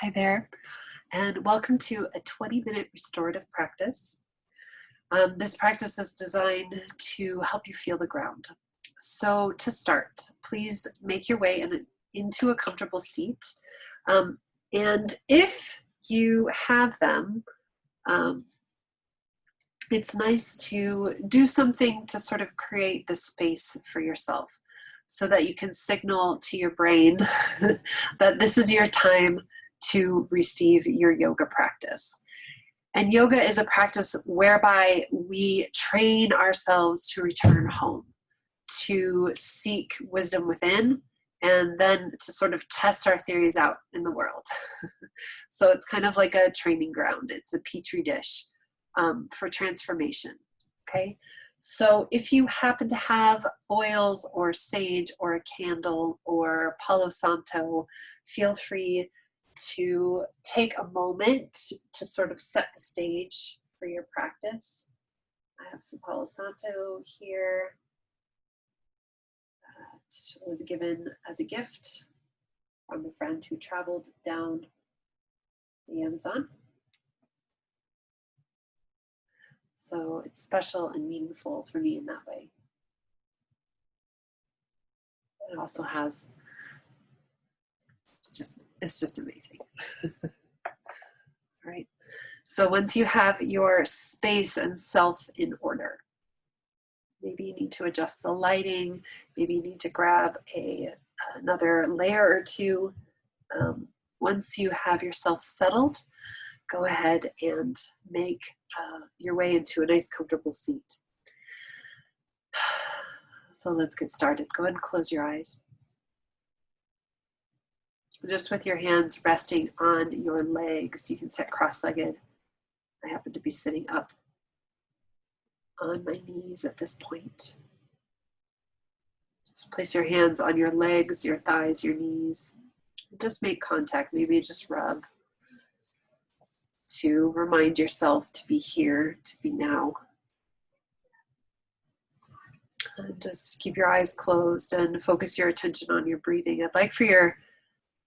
Hi there, and welcome to a 20-minute restorative practice. This practice is designed to help you feel the ground. So to start, please make your way into a comfortable seat. And if you have them, it's nice to do something to sort of create the space for yourself so that you can signal to your brain that this is your time to receive your yoga practice. And yoga is a practice whereby we train ourselves to return home, to seek wisdom within, and then to sort of test our theories out in the world. So it's kind of like a training ground. It's a petri dish for transformation, okay? So if you happen to have oils or sage or a candle or Palo Santo, feel free to take a moment to sort of set the stage for your practice. I have some Palo Santo here that was given as a gift from a friend who traveled down the Amazon. So it's special and meaningful for me in that way. It also has, it's just amazing. All right. So once you have your space and self in order, maybe you need to adjust the lighting, maybe you need to grab another layer or two. Once you have yourself settled, go ahead and make your way into a nice comfortable seat. So let's get started. Go ahead and close your eyes. Just with your hands resting on your legs, you can sit cross-legged. I happen to be sitting up on my knees at this point. Just place your hands on your legs, your thighs, your knees. Just make contact, maybe just rub to remind yourself to be here, to be now. And just keep your eyes closed and focus your attention on your breathing. I'd like for your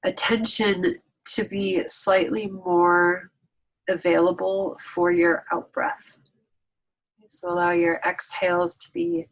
attention to be slightly more available for your out breath. So allow your exhales to be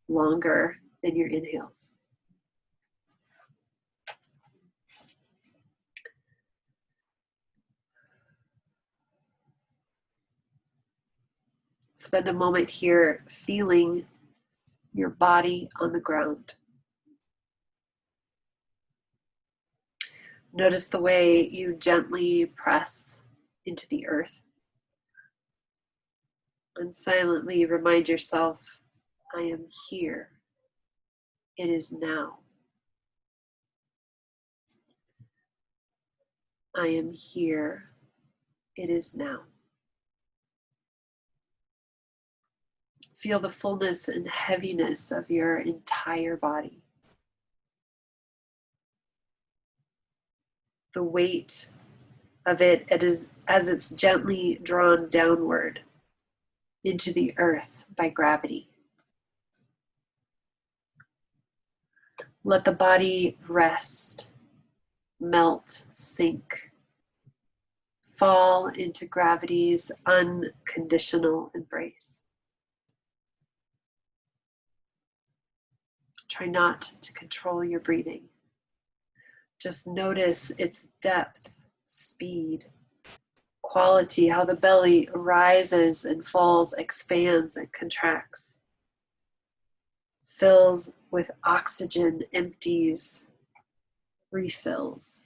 longer than your inhales. Spend a moment here feeling your body on the ground. Notice the way you gently press into the earth. And silently remind yourself, I am here. It is now. I am here. It is now. Feel the fullness and heaviness of your entire body. The weight of it as it's gently drawn downward into the earth by gravity. Let the body rest, melt, sink, fall into gravity's unconditional embrace. Try not to control your breathing. Just notice its depth, speed, quality, how the belly rises and falls, expands and contracts, fills with oxygen, empties, refills.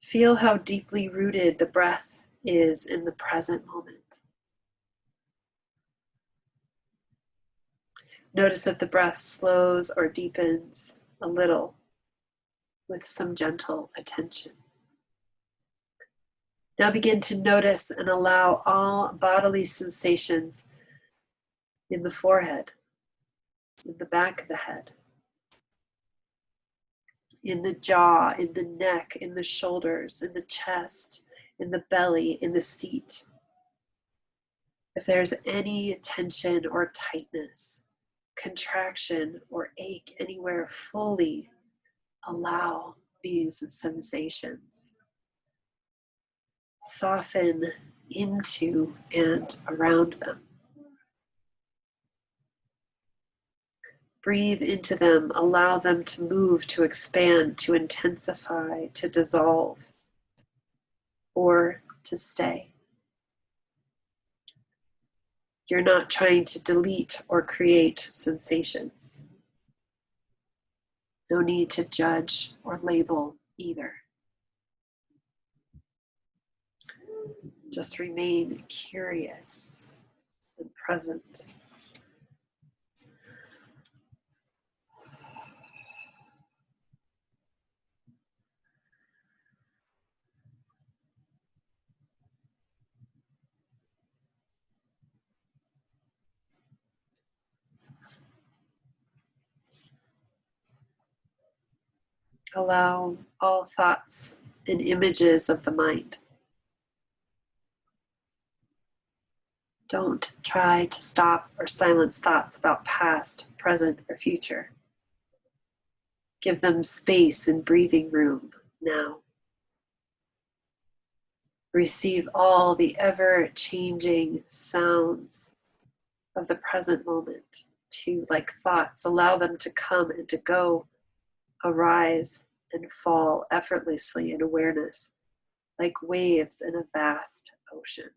Feel how deeply rooted the breath is in the present moment. Notice if the breath slows or deepens a little with some gentle attention. Now begin to notice and allow all bodily sensations in the forehead, in the back of the head, in the jaw, in the neck, in the shoulders, in the chest, in the belly, in the seat. If there's any tension or tightness, contraction or ache anywhere, fully allow these sensations. Soften into and around them. Breathe into them, allow them to move, to expand, to intensify, to dissolve, or to stay. You're not trying to delete or create sensations. No need to judge or label either. Just remain curious and present. Allow all thoughts and images of the mind. Don't try to stop or silence thoughts about past, present, or future. Give them space and breathing room now. Receive all the ever-changing sounds of the present moment, too, like thoughts. Allow them to come and to go, arise and fall effortlessly in awareness, like waves in a vast ocean.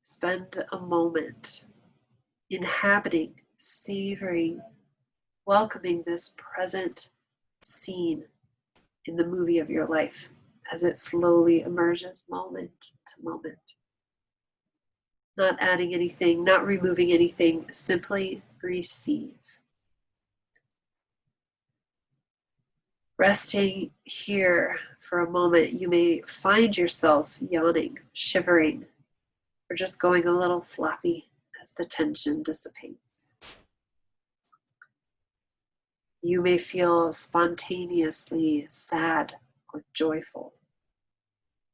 Spend a moment inhabiting, savoring, welcoming this present scene in the movie of your life as it slowly emerges moment to moment. Not adding anything, not removing anything, simply receive. Resting here for a moment, you may find yourself yawning, shivering, or just going a little floppy as the tension dissipates. You may feel spontaneously sad or joyful,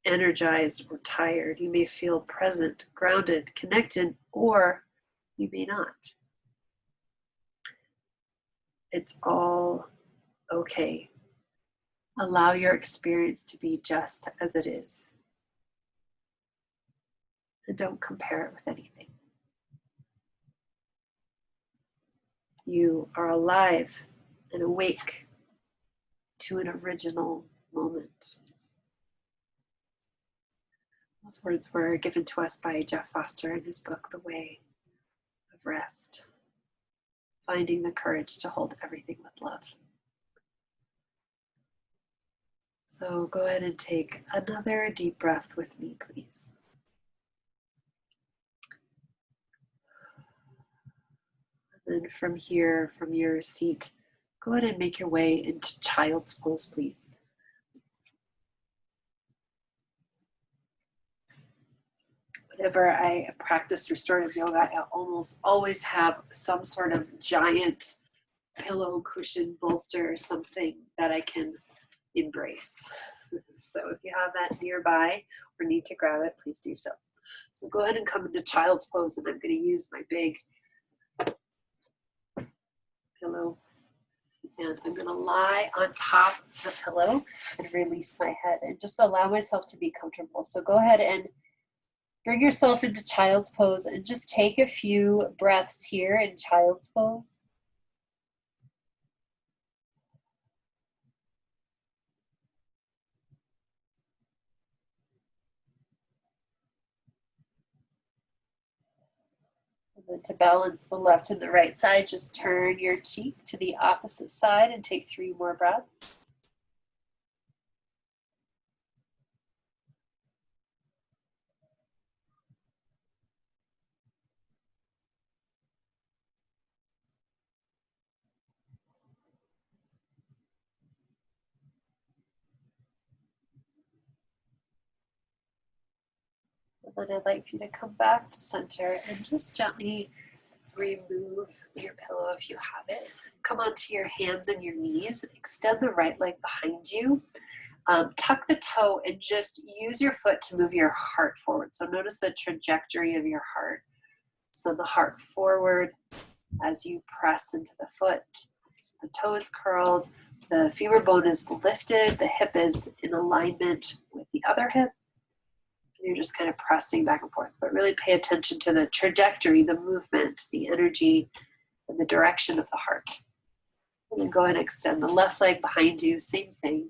energized or tired. You may feel present, grounded, connected, or you may not. It's all okay. Allow your experience to be just as it is. And don't compare it with anything. You are alive and awake to an original moment. Those words were given to us by Jeff Foster in his book, The Way of Rest. Finding the courage to hold everything with love. So go ahead and take another deep breath with me, please. And then from here, from your seat, go ahead and make your way into child's pose, please. Whenever I practice restorative yoga, I almost always have some sort of giant pillow, cushion, bolster, or something that I can embrace. So if you have that nearby or need to grab it, please do so. So go ahead and come into child's pose, and I'm going to use my big pillow, and I'm going to lie on top of the pillow and release my head and just allow myself to be comfortable. So go ahead and bring yourself into child's pose and just take a few breaths here in child's pose. And then to balance the left and the right side, just turn your cheek to the opposite side and take 3 more breaths. And then I'd like you to come back to center and just gently remove your pillow if you have it. Come onto your hands and your knees. Extend the right leg behind you. Tuck the toe and just use your foot to move your heart forward. So notice the trajectory of your heart. So the heart forward as you press into the foot. So the toe is curled, the femur bone is lifted, the hip is in alignment with the other hip. And you're just kind of pressing back and forth, but really pay attention to the trajectory, the movement, the energy, and the direction of the heart. And then go ahead and extend the left leg behind you, same thing.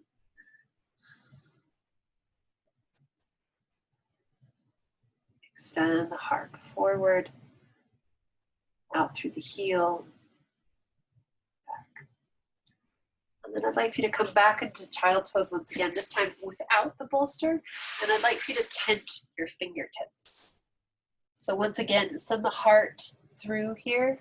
Extend the heart forward, out through the heel, back. And then I'd like for you to come back into child's pose once again, this time without the bolster. And I'd like for you to tent your fingertips. So once again, send the heart through here.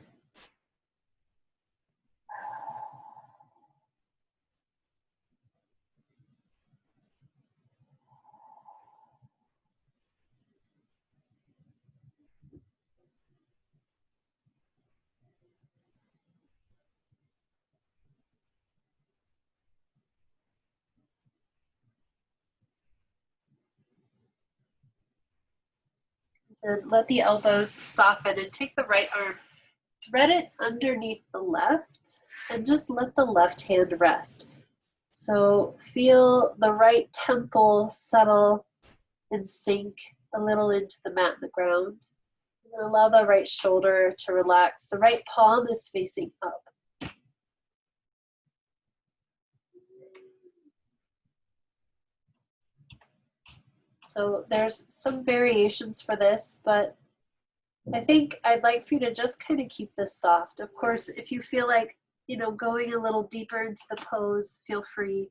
And let the elbows soften and take the right arm, thread it underneath the left, and just let the left hand rest. So feel the right temple settle and sink a little into the mat and the ground. And allow the right shoulder to relax. The right palm is facing up. So there's some variations for this, but I think I'd like for you to just kind of keep this soft. Of course, if you feel like, going a little deeper into the pose, feel free.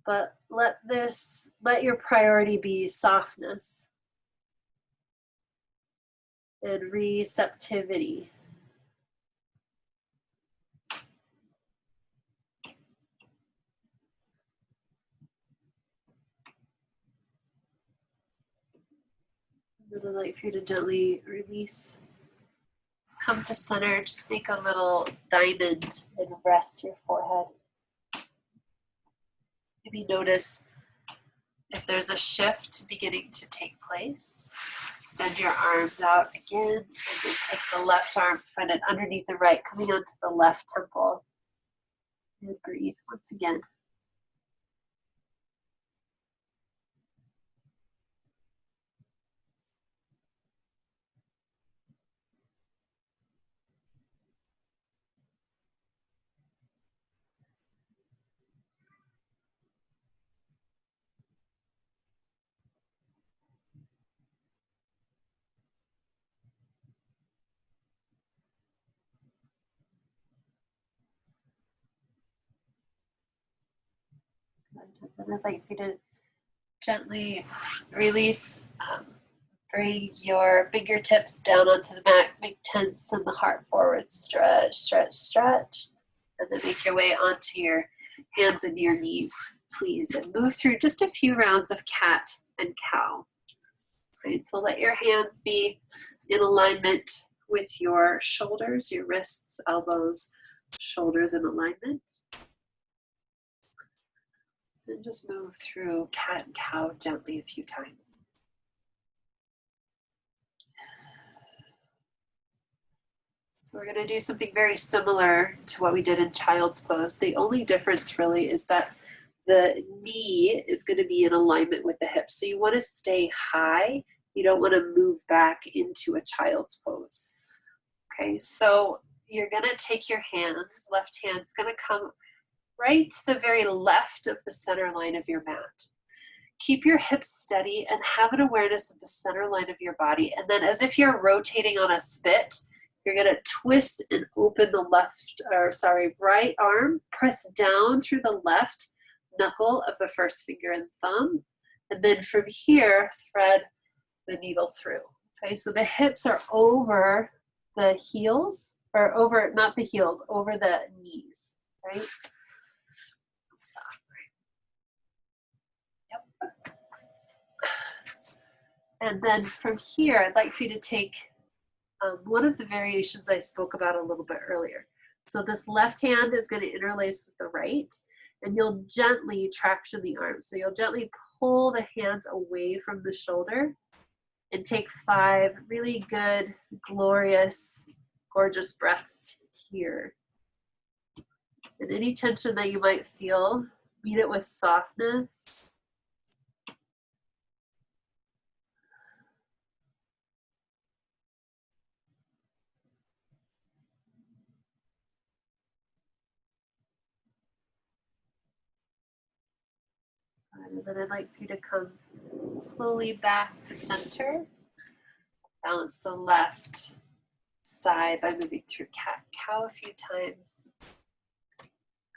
But let your priority be softness and receptivity. And then I'd like for you to gently release. Come to center, just make a little diamond and rest your forehead. Maybe notice if there's a shift beginning to take place. Extend your arms out again, and then take the left arm, find it underneath the right, coming onto the left temple. And breathe once again. And I'd like you to gently release, bring your fingertips down onto the mat, make tense and the heart forward, stretch, stretch, stretch, and then make your way onto your hands and your knees, please, and move through just a few rounds of cat and cow. Right, so let your hands be in alignment with your shoulders, your wrists, elbows, shoulders in alignment. And just move through cat and cow gently a few times. So we're going to do something very similar to what we did in child's pose. The only difference really is that the knee is going to be in alignment with the hips. So you want to stay high. You don't want to move back into a child's pose. Okay, so you're going to take your hands, left hand's going to come right to the very left of the center line of your mat. Keep your hips steady and have an awareness of the center line of your body. And then as if you're rotating on a spit, you're going to twist and open the right arm, press down through the left knuckle of the first finger and thumb. And then from here, thread the needle through. Okay, so the hips are over the heels, or over, not the heels, over the knees, right? Yep. And then from here, I'd like for you to take one of the variations I spoke about a little bit earlier. So this left hand is going to interlace with the right, and you'll gently traction the arm. So you'll gently pull the hands away from the shoulder and take 5 really good, glorious, gorgeous breaths here. And any tension that you might feel, meet it with softness. And then I'd like for you to come slowly back to center. Balance the left side by moving through cat-cow a few times.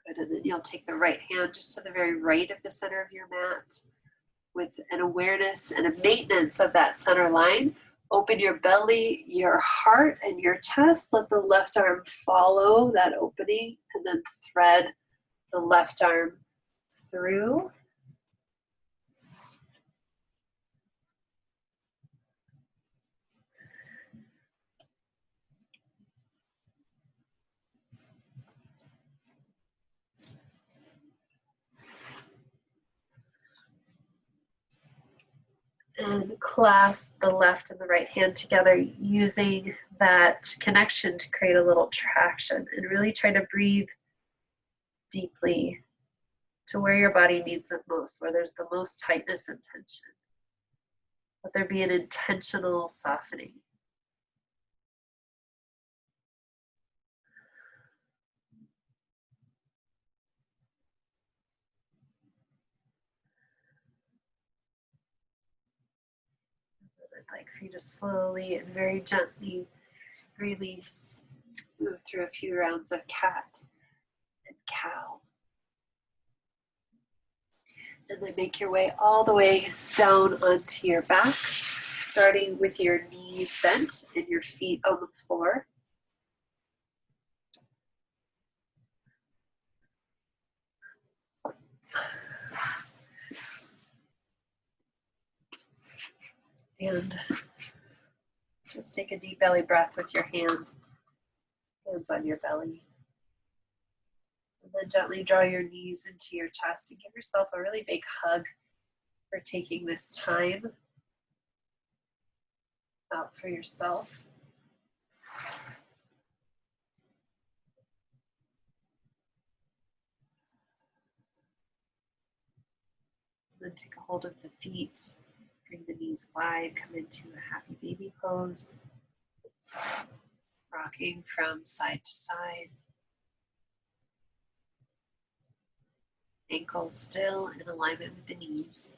Good, and then you'll take the right hand just to the very right of the center of your mat with an awareness and a maintenance of that center line. Open your belly, your heart, and your chest. Let the left arm follow that opening and then thread the left arm through. And clasp the left and the right hand together using that connection to create a little traction, and really try to breathe deeply to where your body needs it most, where there's the most tightness and tension. Let there be an intentional softening. I'd like for you to slowly and very gently release, move through a few rounds of cat and cow. And then make your way all the way down onto your back, starting with your knees bent and your feet on the floor. And just take a deep belly breath with your hands on your belly. And then gently draw your knees into your chest and give yourself a really big hug for taking this time out for yourself. And then take a hold of the feet, bring the knees wide, come into a happy baby pose, rocking from side to side. Ankles still in alignment with the knees.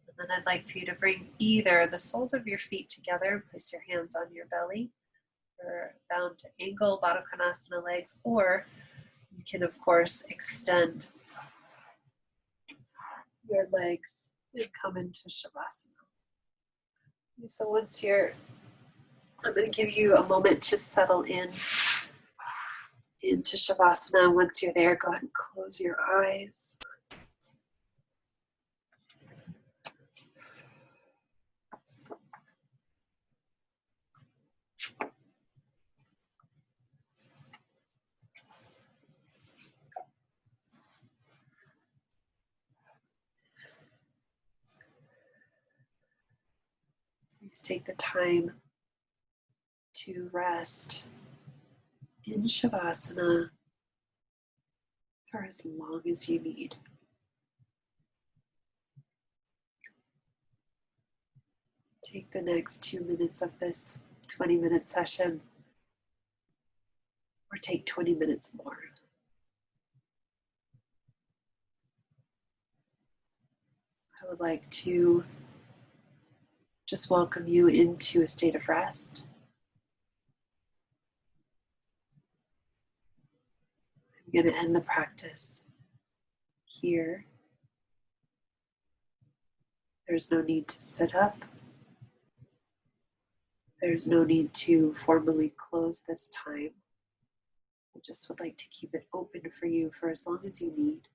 And then I'd like for you to bring either the soles of your feet together and place your hands on your belly, or bound to angle Baddha Konasana legs, or you can of course extend your legs and come into Shavasana. So once you're, I'm going to give you a moment to settle in into Shavasana. Once you're there, go ahead and close your eyes. Please take the time to rest in Shavasana for as long as you need. Take the next 2 minutes of this 20-minute session, or take 20 minutes more. I would like to just welcome you into a state of rest. I'm going to end the practice here. There's no need to sit up. There's no need to formally close this time. I just would like to keep it open for you for as long as you need.